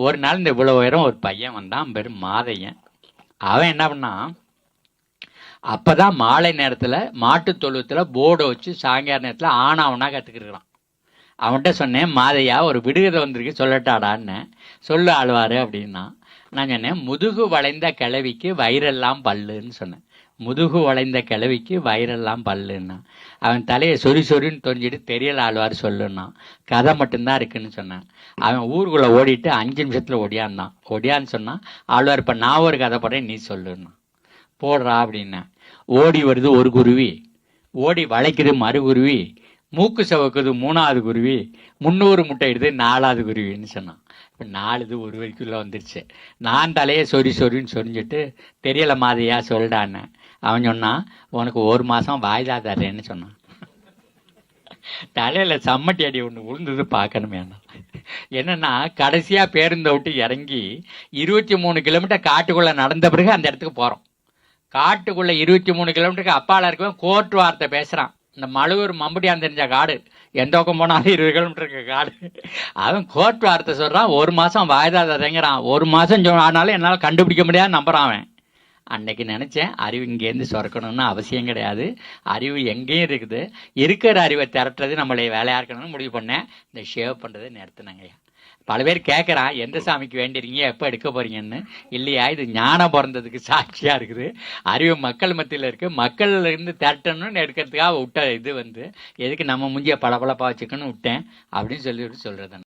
ஒரு நாள் இந்த இவ்வளோ உயரம் ஒரு பையன் வந்தான், பெரும் மாதையன். அவன் என்ன பண்ணான், அப்போ தான் மாலை நேரத்தில் மாட்டு தொழுவத்தில் போர்டை வச்சு சாயங்கால நேரத்தில் ஆனாவனா கற்றுக்கிருக்கிறான். அவன்கிட்ட சொன்னேன், மாதையா ஒரு விடுகதை வந்திருக்கு சொல்லட்டாடான்னு. சொல்லு ஆழ்வார் அப்படின்னா. நான் சொன்னேன், முதுகு வளைந்த கிழவிக்கு வயிறெல்லாம் பல்லுன்னு சொன்னேன். முதுகு வளைந்த கிழவிக்கு வயிறெல்லாம் பல்லுன்னா. அவன் தலையை சொறி சொறின்னு தொஞ்சிட்டு தெரியல ஆழ்வார் சொல்லுன்னா. கதை மட்டும்தான் இருக்குன்னு சொன்னேன். அவன் ஊருக்குள்ளே ஓடிட்டு 5 நிமிஷத்தில் ஒடியான்னு சொன்னான். ஆழ்வார், இப்போ நான் ஒரு கதை போடுறேன், நீ சொல்லுன்னா. போடுறா அப்படின்னேன். ஓடி வருது ஒரு குருவி, ஓடி வளைக்குது மறுகுருவி, மூக்கு சவக்குது 3வது குருவி, 300 முட்டை இடுது 4வது குருவின்னு சொன்னான். இப்போ 4 இது ஒரு வரைக்குள்ளே வந்துருச்சு. நான் தலையை சொறின்னு சொரிஞ்சிட்டு தெரியல மாதிரியா சொல்லிடான்னு. அவன் சொன்னான், உனக்கு 1 மாதம் வாய்தா தர்றேன்னு சொன்னான். தலையில் சம்மட்டி அடி ஒன்று விழுந்தது பார்க்கணுமே. என்னன்னா, கடைசியாக பேருந்தை விட்டு இறங்கி 23 கிலோமீட்டர் காட்டுக்குள்ளே நடந்த பிறகு அந்த இடத்துக்கு போகிறோம். காட்டுக்குள்ளே 23 கிலோமீட்டருக்கு அப்பால் இருக்கவன் கோர்ட் வார்த்தை பேசுகிறான். இந்த மழுவூர் மம்புட்டியான் தெரிஞ்ச காடு, எந்த பக்கம் போனாலும் 20 கிலோமீட்டருக்கு காடு. அவன் கோர்ட் வார்த்தை சொல்கிறான், 1 மாதம் வாய்தா தரேங்கிறான். 1 மாதம் ஆனாலும் என்னால் கண்டுபிடிக்க முடியாது நம்புறான் அவன். அன்னைக்கு நினச்சேன், அறிவு இங்கேருந்து சுரக்கணும்னு அவசியம் கிடையாது. அறிவு எங்கேயும் இருக்குது. இருக்கிற அறிவை திரட்டுறது நம்மளை வேலையாக இருக்கணும்னு முடிவு பண்ணேன். இந்த ஷேவ் பண்ணுறதை நிறுத்தினங்கய்யா. பல பேர் கேட்குறான், எந்த சாமிக்கு வேண்டியிருக்கீங்க, எப்போ எடுக்க போகிறீங்கன்னு. இல்லையா, இது ஞானம் பிறந்ததுக்கு சாட்சியாக இருக்குது. அறிவு மக்கள் மத்தியில் இருக்குது. மக்கள்ல இருந்து திரட்டணும்னு எடுக்கிறதுக்காக விட்ட இது எதுக்கு நம்ம முஞ்சிய பளபளப்பாக வச்சுக்கணும்னு விட்டேன் அப்படின்னு சொல்லிட்டு சொல்கிறது.